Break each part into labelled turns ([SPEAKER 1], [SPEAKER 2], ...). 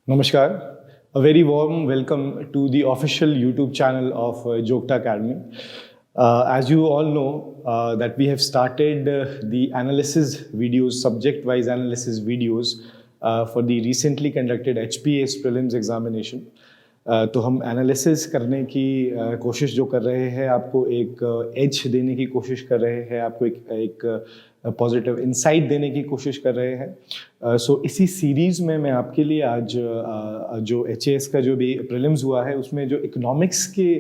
[SPEAKER 1] Namaskar. A very warm welcome to the official YouTube channel of Jokta Academy. As you all know, that we have started the analysis videos, subject-wise analysis videos for the recently conducted HPS prelims examination. तो हम analysis करने की कोशिश जो कर रहे हैं, आपको एक एज देने की कोशिश कर रहे हैं, आपको एक पॉजिटिव इंसाइट देने की कोशिश कर रहे हैं। सो इसी सीरीज़ में मैं आपके लिए आज जो एचएएस का जो भी प्रीलिम्स हुआ है उसमें जो इकोनॉमिक्स के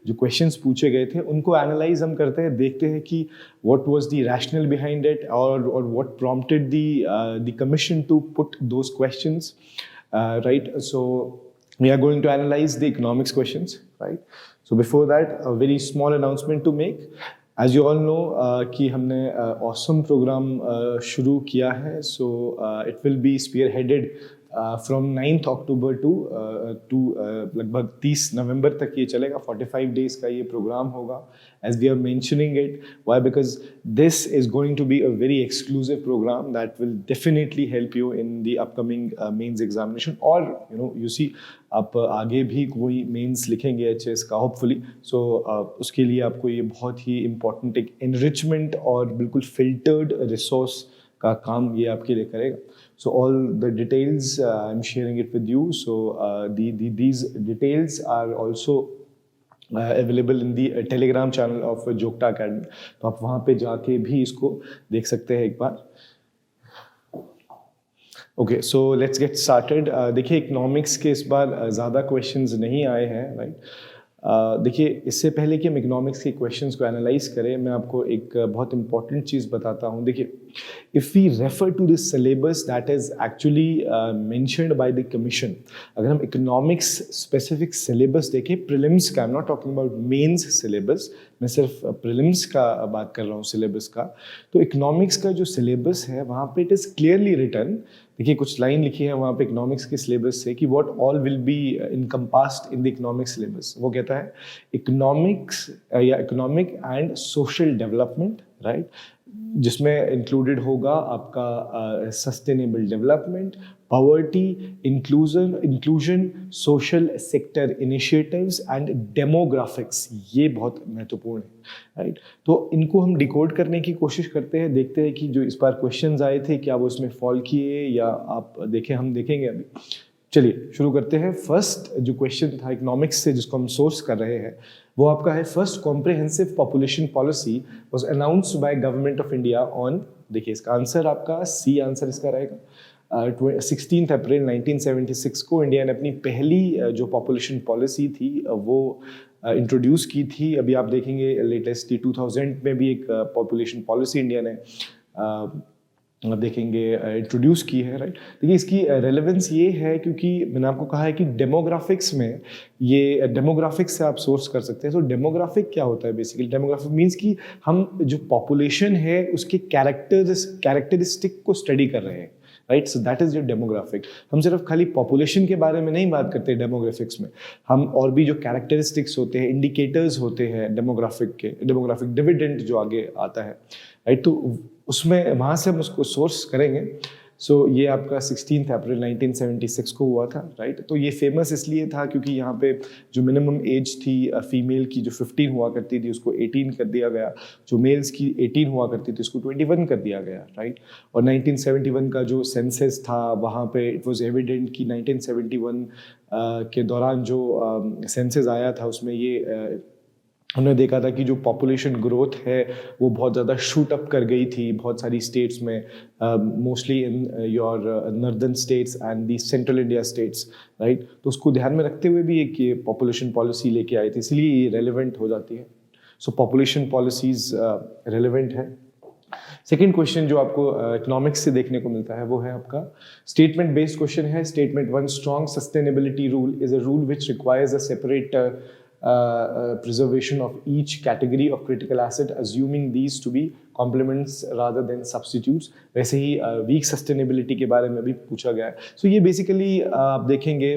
[SPEAKER 1] जो क्वेश्चंस पूछे गए थे उनको एनालाइज हम करते हैं, देखते हैं कि what was the rationale behind it और what prompted the commission to put those questions, right. So we are going to analyze the economics questions, right? So before that, a very small announcement to make. As you all know कि हमने awesome program शुरू किया है, so it will be spearheaded from 9th October to लगभग 30 नवंबर तक ये चलेगा। 45 days का ये प्रोग्राम होगा, as we are mentioning it. Why? Because this is going to be a very exclusive program that will definitely help you in the upcoming mains examination. और you see आप आगे भी कोई मेंस लिखेंगे HS का hopefully, सो उसके लिए आपको ये बहुत ही इम्पॉर्टेंट एक एनरिचमेंट और बिल्कुल फिल्टर्ड रिसोर्स का काम ये आपके लिए करेगा। So all the details I am sharing it with you, so these details are also available in the Telegram channel of Jokta Academy, तो आप वहाँ पे जाके भी इसको देख सकते हैं एक बार। Okay, so let's get started. देखिए इकोनॉमिक्स के इस बार ज़्यादा क्वेश्चंस नहीं आए हैं, राइट। देखिए इससे पहले कि हम इकोनॉमिक्स के क्वेश्चंस को एनालाइज करें, मैं आपको एक बहुत इंपॉर्टेंट चीज़ बताता हूँ। देखिए if we refer to this syllabus that is actually mentioned by the commission, अगर हम इकोनॉमिक्स स्पेसिफिक सिलेबस देखें प्रीलिम्स का, I am not talking about mains syllabus, मैं सिर्फ प्रीलिम्स का बात कर रहा हूँ सिलेबस का, तो इकोनॉमिक्स का जो सिलेबस है वहाँ पे इट इज़ क्लियरली रिटन। देखिए कुछ लाइन लिखी है वहाँ पे इकोनॉमिक्स के सिलेबस से कि what all will be encompassed in the economics syllabus. वो कहता है इकोनॉमिक्स या economic and social development, right, जिसमें इंक्लूडेड होगा आपका sustainable development, poverty, inclusion, social sector initiatives and demographics. ये बहुत महत्वपूर्ण है, राइट। तो इनको हम डिकोड करने की कोशिश करते हैं, देखते हैं कि जो इस बार क्वेश्चंस आए थे क्या वो इसमें फॉल किए या आप देखें, हम देखेंगे अभी। चलिए शुरू करते हैं। फर्स्ट जो क्वेश्चन था इकोनॉमिक्स से जिसको हम सोर्स कर रहे हैं वो आपका है, first comprehensive population policy was announced by government of India on, देखिए इसका आंसर आपका सी आंसर इसका रहेगा। 16 अप्रैल 1976 को इंडिया ने अपनी पहली जो पॉपुलेशन पॉलिसी थी वो इंट्रोड्यूस की थी। अभी आप देखेंगे लेटेस्ट 2000 में भी एक पॉपुलेशन पॉलिसी इंडिया ने देखेंगे इंट्रोड्यूस की है, राइट। देखिए इसकी रेलेवेंस ये है क्योंकि मैंने आपको कहा है कि डेमोग्राफिक्स में ये डेमोग्राफिक्स से आप सोर्स कर सकते हैं। तो डेमोग्राफिक क्या होता है बेसिकली? डेमोग्राफिक मीन्स कि हम जो पॉपुलेशन है उसके कैरेक्टरिस्टिक को स्टडी कर रहे हैं, right. So that is your demographic. हम सिर्फ खाली पॉपुलेशन के बारे में नहीं बात करते डेमोग्राफिक्स में, हम और भी जो कैरेक्टरिस्टिक्स होते हैं, इंडिकेटर्स होते हैं डेमोग्राफिक के, डेमोग्राफिक डिविडेंड जो आगे आता है, राइट, तो उसमें वहाँ से हम उसको सोर्स करेंगे। सो ये आपका 16 अप्रैल 1976 को हुआ था, राइट। तो ये फेमस इसलिए था क्योंकि यहाँ पे जो मिनिमम एज थी फीमेल की जो 15 हुआ करती थी उसको 18 कर दिया गया, जो मेल्स की 18 हुआ करती थी उसको 21 कर दिया गया, राइट। और 1971 का जो सेंसस था वहाँ पे इट वाज एविडेंट कि 1971 के दौरान जो सेंसस आया था उसमें ये हमने देखा था कि जो पॉपुलेशन ग्रोथ है वो बहुत ज़्यादा शूट अप कर गई थी बहुत सारी स्टेट्स में, mostly in your northern states and the central India states, right. तो उसको ध्यान में रखते हुए भी एक ये पॉपुलेशन पॉलिसी लेके आई थी, इसलिए ये रेलिवेंट हो जाती है। सो पॉपुलेशन पॉलिसीज रेलिवेंट है। सेकेंड क्वेश्चन जो आपको इकोनॉमिक्स से देखने को मिलता है वो है आपका स्टेटमेंट बेस्ड क्वेश्चन है। Statement 1, strong sustainability rule is a rule which requires a separate preservation of each category of critical asset, assuming these to be complements rather than substitutes। वैसे ही weak sustainability के बारे में भी पूछा गया है। So ये basically आप देखेंगे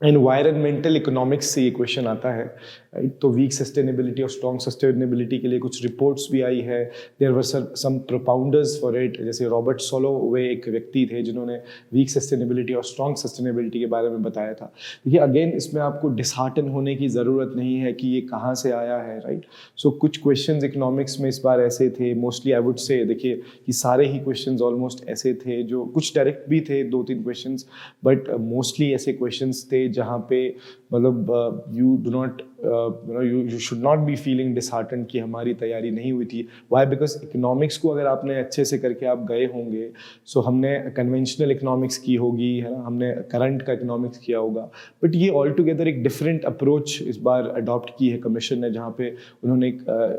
[SPEAKER 1] एनवायरमेंटल इकोनॉमिक्स से ये क्वेश्चन आता है, राइट। तो वीक सस्टेनेबिलिटी और स्ट्रॉन्ग सस्टेनेबिलिटी के लिए कुछ रिपोर्ट्स भी आई है, there were some propounders for it, जैसे रॉबर्ट सोलो वे एक व्यक्ति थे जिन्होंने वीक सस्टेनेबिलिटी और स्ट्रॉन्ग सस्टेनेबिलिटी के बारे में बताया था। देखिए अगेन इसमें आपको डिसहार्टन होने की ज़रूरत नहीं है कि ये कहाँ से आया है, राइट। सो कुछ क्वेश्चंस इकोनॉमिक्स में इस बार ऐसे थे, मोस्टली आई वुड से, देखिए कि सारे ही क्वेश्चंस ऑलमोस्ट ऐसे थे, जो कुछ डायरेक्ट भी थे 2-3 क्वेश्चंस, बट मोस्टली ऐसे क्वेश्चंस थे जहाँ पे मतलब you do not you should not be feeling dishearten कि हमारी तैयारी नहीं हुई थी। वाई? बिकॉज इकोनॉमिक्स को अगर आपने अच्छे से करके आप गए होंगे, सो हमने कन्वेंशनल इकोनॉमिक्स की होगी, है ना, हमने करंट का इकोनॉमिक्स किया होगा, बट ये ऑल टुगेदर एक डिफरेंट अप्रोच इस बार अडॉप्ट की है कमीशन ने, जहाँ पे उन्होंने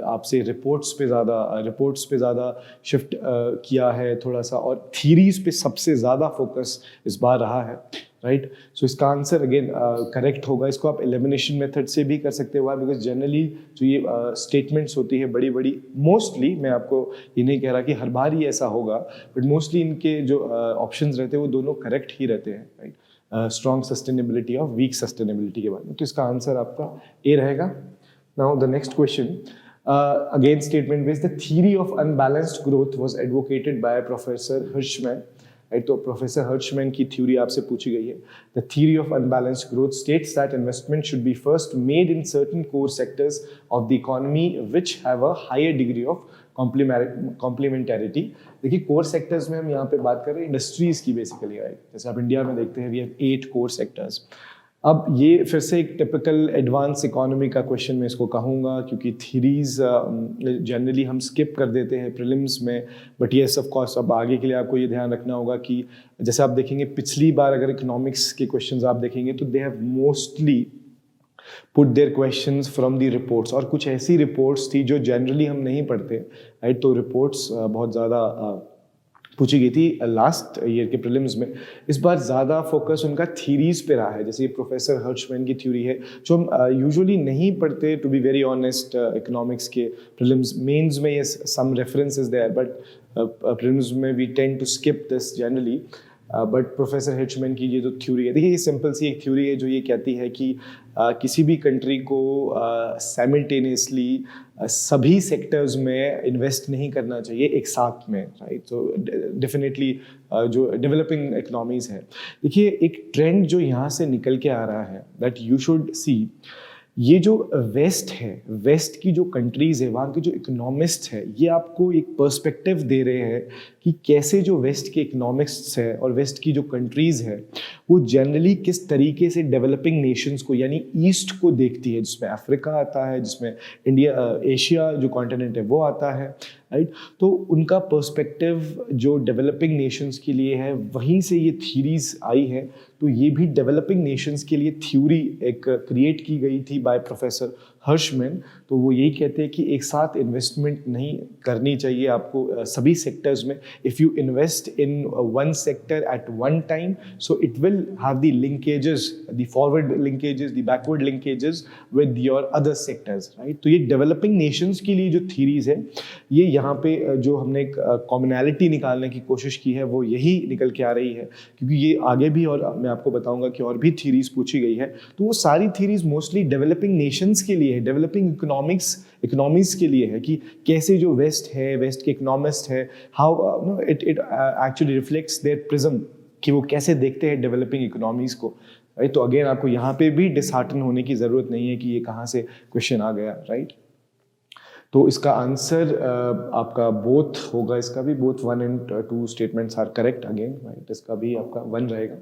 [SPEAKER 1] आपसे रिपोर्ट्स पे ज़्यादा शिफ्ट किया है थोड़ा सा, और थीरीज पे सबसे ज़्यादा फोकस इस बार रहा है, राइट। सो इसका आंसर अगेन करेक्ट होगा। इसको आप एलिमिनेशन मेथड से भी कर सकते हो, बिकॉज जनरली जो ये स्टेटमेंट्स होती है बड़ी बड़ी, मोस्टली, मैं आपको ये नहीं कह रहा कि हर बार ही ऐसा होगा, बट मोस्टली इनके जो ऑप्शंस रहते हैं वो दोनों करेक्ट ही रहते हैं, राइट। स्ट्रॉन्ग सस्टेनेबिलिटी और वीक सस्टेनेबिलिटी के बारे में, तो इसका आंसर आपका ए रहेगा। Now the next question, again statement based, the theory of unbalanced growth was advocated by professor Hirschman, right. तो प्रोफेसर हर्शमैन की थ्योरी आपसे पूछी गई है। The theory of unbalanced growth states that investment should be first made in certain core sectors of the economy which have a higher degree of कॉम्प्लीमेंटैरिटी। देखिए core sectors में हम यहाँ पे बात कर रहे हैं इंडस्ट्रीज की बेसिकली, राइट। जैसे आप इंडिया में देखते हैं वी हैव 8 कोर सेक्टर्स। अब ये फिर से एक टिपिकल एडवांस इकोनॉमी का क्वेश्चन मैं इसको कहूँगा, क्योंकि थीरीज जनरली हम स्किप कर देते हैं प्रीलिम्स में, बट येस ऑफ कोर्स अब आगे के लिए आपको ये ध्यान रखना होगा कि जैसे आप देखेंगे पिछली बार अगर इकोनॉमिक्स के क्वेश्चंस आप देखेंगे तो they have mostly put their questions from the reports, और कुछ ऐसी रिपोर्ट्स थी जो जनरली हम नहीं पढ़ते, राइट। तो रिपोर्ट्स बहुत ज़्यादा पूछी गई थी लास्ट ईयर के प्रीलिम्स में। इस बार ज़्यादा फोकस उनका थीरीज पे रहा है, जैसे प्रोफेसर हर्शमैन की थ्योरी है जो हम यूजुअली नहीं पढ़ते, to be very honest. Economics के प्रीलिम्स, मेंस में ये some references there, but prelims में we tend to skip this generally. But professor Hirschman की ये जो थ्योरी है, देखिए ये सिंपल सी एक थ्योरी है जो ये कहती है कि किसी भी कंट्री को साइमल्टेनियसली सभी सेक्टर्स में इन्वेस्ट नहीं करना चाहिए एक साथ में, राइट। तो डेफिनेटली जो डेवलपिंग इकोनॉमीज है, देखिए एक ट्रेंड जो यहाँ से निकल के आ रहा है दैट यू शुड सी, ये जो वेस्ट है, वेस्ट की जो कंट्रीज़ है, वहाँ के जो इकोनॉमिस्ट है, ये आपको एक पर्सपेक्टिव दे रहे हैं कि कैसे जो वेस्ट के इकोनॉमिक्स है और वेस्ट की जो कंट्रीज़ है वो जनरली किस तरीके से डेवलपिंग नेशंस को यानी ईस्ट को देखती है, जिसमें अफ्रीका आता है, जिसमें इंडिया, एशिया जो कॉन्टिनेंट है वो आता है, राइट। तो उनका पर्सपेक्टिव जो डेवलपिंग नेशंस के लिए है, वहीं से ये थीरीज आई है। तो ये भी डेवलपिंग नेशंस के लिए थ्योरी एक क्रिएट की गई थी बाय प्रोफेसर हर्शमैन। तो वो यही कहते हैं कि एक साथ इन्वेस्टमेंट नहीं करनी चाहिए आपको सभी सेक्टर्स में। If you invest in one sector at one time, so it will have the linkages, the forward linkages, the backward linkages with your other sectors, right. तो ये डेवलपिंग नेशंस के लिए जो थीरीज है, ये यहाँ पे जो हमने एक कॉमनैलिटी निकालने की कोशिश की है वो यही निकल के आ रही है, क्योंकि ये आगे भी, और मैं आपको बताऊंगा कि और भी थीरीज पूछी गई है, तो वो सारी थीरीज मोस्टली डेवलपिंग नेशंस के लिए है, डेवलपिंग इकोनॉमीज के लिए है, कि कैसे जो वेस्ट है, वेस्ट के इकोनॉमिस्ट है, how it actually reflects their prism, कि वो कैसे देखते हैं डेवलपिंग इकोनॉमीज को, राइट। तो अगेन आपको यहाँ पे भी डिसहार्टन होने की ज़रूरत नहीं है कि ये कहाँ से क्वेश्चन आ गया, राइट। तो इसका आंसर आपका बोथ होगा, इसका भी both 1 and 2 statements are correct again, right. इसका भी आपका 1 रहेगा।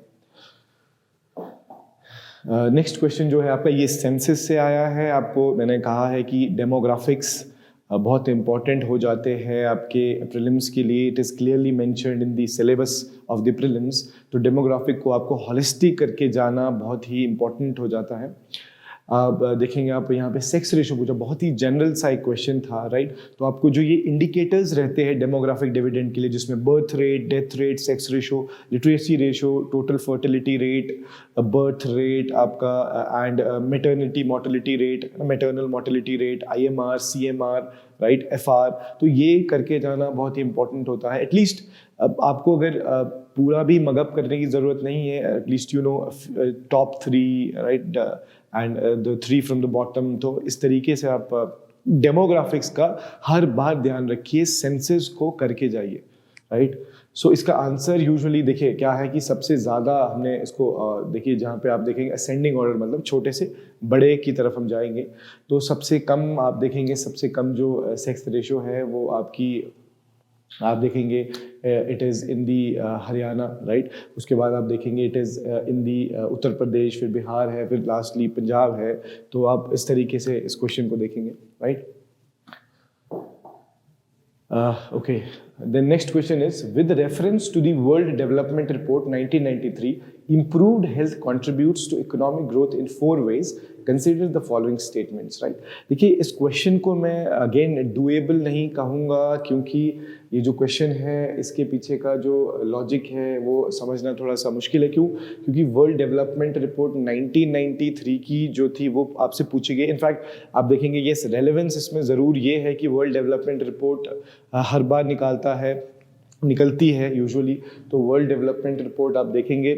[SPEAKER 1] नेक्स्ट क्वेश्चन जो है आपका, ये सेंसस से आया है। आपको मैंने कहा है कि डेमोग्राफिक्स बहुत इंपॉर्टेंट हो जाते हैं आपके प्रीलिम्स के लिए। It is clearly mentioned in the syllabus of the prelims. तो डेमोग्राफिक को आपको हॉलिस्टिक करके जाना बहुत ही इंपॉर्टेंट हो जाता है। आप देखेंगे, आप यहाँ पे सेक्स रेशो पूछा, बहुत ही जनरल सा एक क्वेश्चन था, राइट। तो आपको जो ये इंडिकेटर्स रहते हैं डेमोग्राफिक डिविडेंड के लिए, जिसमें birth rate, death rate, sex ratio, literacy ratio, total fertility rate, birth rate आपका, and maternity mortality rate, maternal mortality rate, IMR, CMR, right, FR, तो ये करके जाना बहुत ही इंपॉर्टेंट होता है। एटलीस्ट आपको अगर पूरा भी मगअप करने की ज़रूरत नहीं है, at least you know top 3 right and the 3 from the bottom. तो इस तरीके से आप डेमोग्राफिक्स का हर बार ध्यान रखिए, सेंसस को करके जाइए, राइट। सो इसका आंसर यूजुअली देखिए क्या है कि सबसे ज़्यादा हमने इसको देखिए जहाँ पे आप देखेंगे असेंडिंग ऑर्डर, मतलब छोटे से बड़े की तरफ हम जाएंगे, तो सबसे कम आप देखेंगे, सबसे कम जो सेक्स रेशो है वो आपकी आप देखेंगे it is in the Haryana, right. उसके बाद आप देखेंगे इट इज़ इन दी उत्तर प्रदेश, फिर बिहार है, फिर लास्टली पंजाब है। तो आप इस तरीके से इस क्वेश्चन को देखेंगे, right. Okay, the next question is, with reference to the World Development Report 1993, improved health contributes to economic growth in 4 ways. Consider the following statements, right? देखिए इस क्वेश्चन को मैं अगेन डुएबल नहीं कहूँगा, क्योंकि ये जो क्वेश्चन है इसके पीछे का जो लॉजिक है वो समझना थोड़ा सा मुश्किल है। क्यों? क्योंकि वर्ल्ड डेवलपमेंट रिपोर्ट 1993 की जो थी वो आपसे पूछी गई। इनफैक्ट आप देखेंगे ये रेलेवेंस इसमें ज़रूर ये है कि वर्ल्ड डेवलपमेंट रिपोर्ट हर बार निकलती है यूजुअली। तो वर्ल्ड डेवलपमेंट रिपोर्ट आप देखेंगे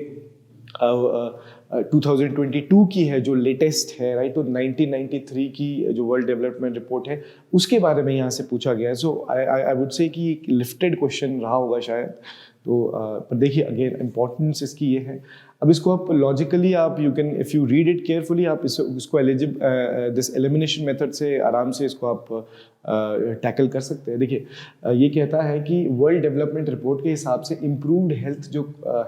[SPEAKER 1] 2022 की है जो लेटेस्ट है, राइट। तो 1993 की जो वर्ल्ड डेवलपमेंट रिपोर्ट है उसके बारे में यहाँ से पूछा गया है। सो आई वुड से कि एक लिफ्टेड क्वेश्चन रहा होगा शायद। तो पर देखिए अगेन इम्पोर्टेंस इसकी ये है। अब इसको आप लॉजिकली आप you can if you read it carefully आप इसको दिस एलिमिनेशन मेथड से आराम से इसको आप टैकल कर सकते हैं। देखिए ये कहता है कि वर्ल्ड डेवलपमेंट रिपोर्ट के हिसाब से इम्प्रूव्ड हेल्थ जो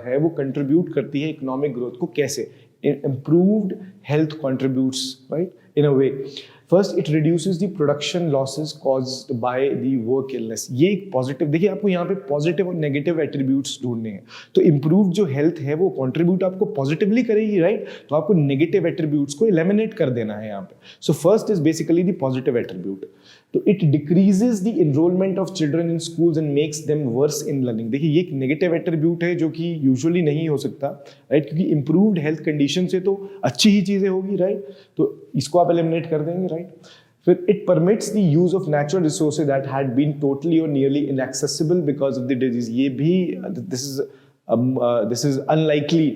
[SPEAKER 1] है वो कंट्रीब्यूट करती है इकोनॉमिक ग्रोथ को। कैसे? Improved health contributes, right, in a way. First, it reduces the production losses caused by the work illness. ये एक पॉजिटिव, देखिए आपको यहाँ पे पॉजिटिव और नेगेटिव एट्रीब्यूट्स ढूंढने हैं। तो इम्प्रूव जो हेल्थ है वो कंट्रीब्यूट आपको पॉजिटिवली करेगी, राइट। तो आपको नेगेटिव एट्रीब्यूट्स को एलिमिनेट कर देना है यहाँ पे। So first is basically the positive attribute. तो it decreases the enrolment of children in schools and makes them worse in learning. देखिए ये एक नेगेटिव एट्रीब्यूट है जो कि यूजुअली नहीं हो सकता, राइट, क्योंकि इंप्रूव्ड हेल्थ कंडीशन से तो अच्छी ही चीज़ें होगी, राइट। तो इसको आप एलिमिनेट कर देंगे, राइट। फिर it permits the use of natural resources that had been totally और nearly inaccessible because of the disease. ये भी this is unlikely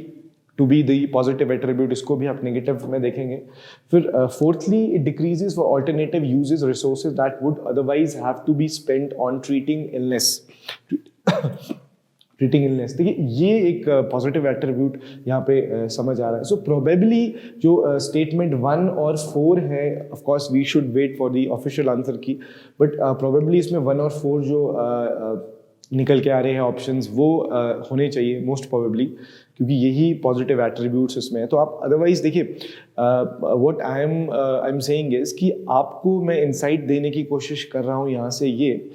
[SPEAKER 1] to be the positive attribute, इसको भी आप नेगेटिव में देखेंगे। फिर fourthly, it decreases for alternative uses resources that would otherwise have to be spent on treating illness. देखिए ये एक पॉजिटिव एट्रीब्यूट यहाँ पे समझ आ रहा है। सो प्रोबेबली जो स्टेटमेंट 1 और 4 है, of course we should wait for the official answer key, but probably इसमें 1 और 4 जो निकल के आ रहे हैं ऑप्शंस वो होने चाहिए मोस्ट प्रोबेबली, क्योंकि यही पॉजिटिव एट्रीब्यूट्स इसमें है। तो आप अदरवाइज देखिए what I am saying is कि आपको मैं इंसाइट देने की कोशिश कर रहा हूँ यहाँ से ये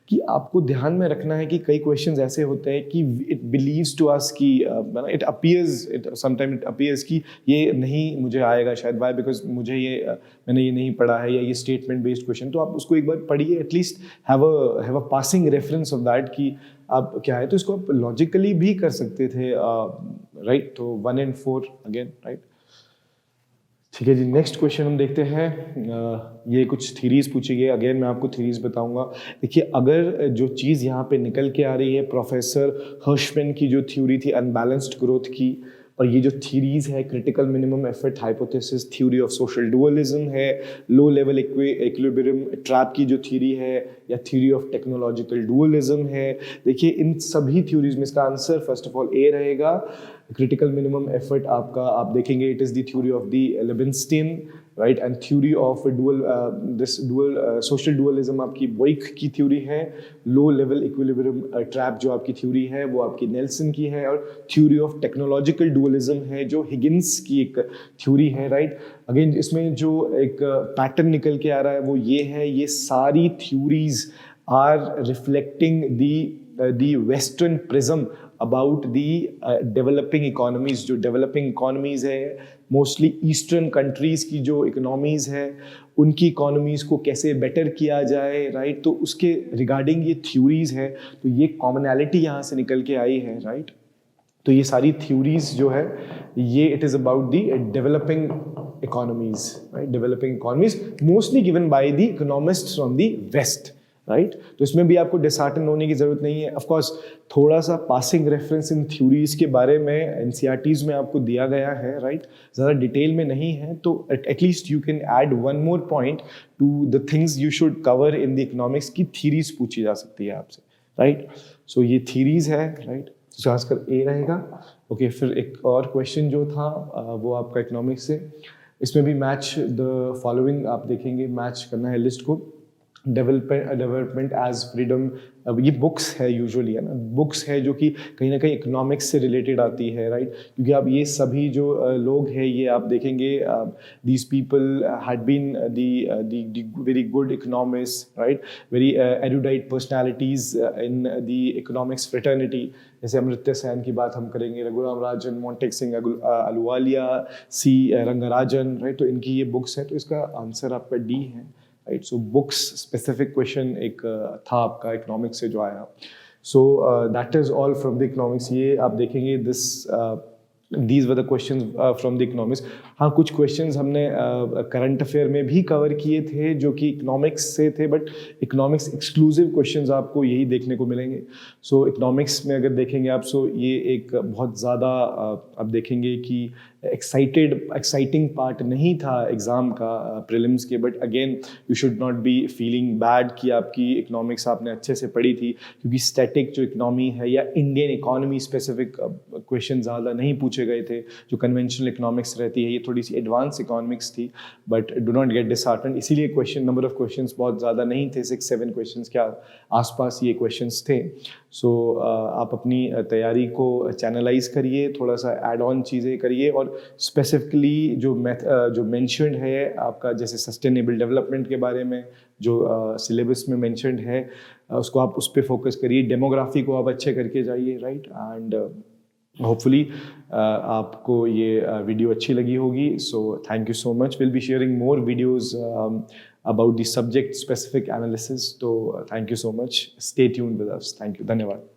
[SPEAKER 1] कि आपको ध्यान में रखना है कि कई क्वेश्चंस ऐसे होते हैं कि इट बिलीव्स टू अस कि इट अपीयर्स कि ये नहीं मुझे आएगा शायद, वाई बिकॉज मुझे मैंने ये नहीं पढ़ा है, या ये स्टेटमेंट बेस्ड क्वेश्चन। तो आप उसको एक बार पढ़िए, at least have a passing reference of that कि आप क्या है। तो इसको आप लॉजिकली भी कर सकते थे, राइट। तो 1 and 4 अगेन, राइट। ठीक है जी, नेक्स्ट क्वेश्चन हम देखते हैं। ये कुछ थ्योरीज पूछी गई, अगेन मैं आपको थ्योरीज बताऊंगा। देखिए अगर जो चीज़ यहाँ पे निकल के आ रही है प्रोफेसर हर्शमैन की जो थ्योरी थी अनबैलेंस्ड ग्रोथ की, और ये जो थ्योरीज है critical minimum effort hypothesis, theory of social dualism है, लो लेवल इक्विलिब्रियम ट्रैप की जो थ्योरी है, या थ्योरी ऑफ टेक्नोलॉजिकल डुअलिज्म है, देखिए इन सभी थ्योरीज में इसका answer first of all A रहेगा। क्रिटिकल मिनिमम एफर्ट आपका आप देखेंगे it is the theory of the Leibenstein, right, and theory of dual social dualism आपकी बोइक की थ्योरी है। लो लेवल इक्विलिब्रियम ट्रैप जो आपकी थ्योरी है वो आपकी नेल्सन की है, और थ्योरी ऑफ टेक्नोलॉजिकल डुअलिज्म है जो हिगिंस की एक थ्योरी है, राइट। अगेन इसमें जो एक पैटर्न निकल के आ रहा है वो ये है, ये सारी theories are reflecting the western prism about the developing economies. जो डेवलपिंग इकोनॉमीज है मोस्टली ईस्टर्न कंट्रीज की जो इकोनॉमीज है उनकी इकोनॉमीज को कैसे बेटर किया जाए, राइट। तो उसके रिगार्डिंग ये थ्योरीज है, तो ये कॉमनैलिटी यहाँ से निकल के आई है, राइट। तो ये सारी थ्योरीज जो है ये it is about the developing economies, right, developing economies mostly given by the economists from the west, right तो इसमें भी आपको डिसहार्टन होने की ज़रूरत नहीं है. ऑफ कोर्स थोड़ा सा पासिंग रेफरेंस इन थ्योरीज के बारे में एनसीईआरटीज में आपको दिया गया है, राइट ज़्यादा डिटेल में नहीं है, तो at least you can add one more point two the things you should cover in the economics की थीरीज पूछी जा सकती है आपसे, राइट. सो ये थीरीज है, राइट. तो आंसर ए रहेगा. ओके, फिर एक और क्वेश्चन जो था वो आपका इकोनॉमिक्स से, इसमें भी मैच द फॉलोइंग आप देखेंगे, मैच करना है लिस्ट को. डेवलपमेंट एज फ्रीडम, अब ये बुक्स है यूजुअली, है ना, बुक्स है जो कि कहीं ना कहीं इकोनॉमिक्स से रिलेटेड आती है, राइट. क्योंकि आप ये सभी जो लोग हैं ये आप देखेंगे, these people had been the very good economist, right, very erudite personalities in the economics fraternity. जैसे अमर्त्य सेन की बात हम करेंगे, रघुराम राजन, मोंटेक सिंह अहलूवालिया, सी रंगराजन, राइट. तो इनकी ये बुक्स है, तो इसका आंसर आपका डी है, right. So books specific question एक था आपका इकोनॉमिक्स से जो आया. So that is all from the economics. ये आप देखेंगे these were the questions from the economics. हाँ, कुछ क्वेश्चंस हमने करंट अफेयर में भी कवर किए थे जो कि इकोनॉमिक्स से थे, बट इकोनॉमिक्स एक्सक्लूसिव क्वेश्चंस आपको यही देखने को मिलेंगे. सो इकोनॉमिक्स में अगर देखेंगे आप, सो ये एक बहुत ज़्यादा आप देखेंगे कि एक्साइटिंग पार्ट नहीं था एग्ज़ाम का प्रीलिम्स के, but again you should not be feeling bad कि आपकी इकोनॉमिक्स आपने अच्छे से पढ़ी थी, क्योंकि स्टैटिक जो इकोनॉमी है या इंडियन इकोनॉमी स्पेसिफिक क्वेश्चन ज़्यादा नहीं पूछे गए थे. जो कन्वेंशनल इकोनॉमिक्स रहती है ये थोड़ी सी एडवांस इकोनॉमिक्स थी, but do not gate dishearten. इसीलिए नंबर ऑफ क्वेश्चन बहुत ज़्यादा नहीं थे, 6-7 क्वेश्चन के आसपास ये क्वेश्चन थे. सो आप अपनी तैयारी को चैनलाइज करिए, थोड़ा सा एड ऑन चीज़ें करिए, और स्पेसिफिकली जो मेंशन्ड है आपका, जैसे सस्टेनेबल डेवलपमेंट के बारे में जो सिलेबस में मेंशन्ड है, उसको आप उस पर फोकस करिए. डेमोग्राफी को आप अच्छे करके जाइए, राइट. एंड होपफुली आपको ये वीडियो अच्छी लगी होगी. So thank you so much. Will be sharing more videos about the subject specific analysis. So thank you so much. Stay tuned with us. Thank you. धन्यवाद.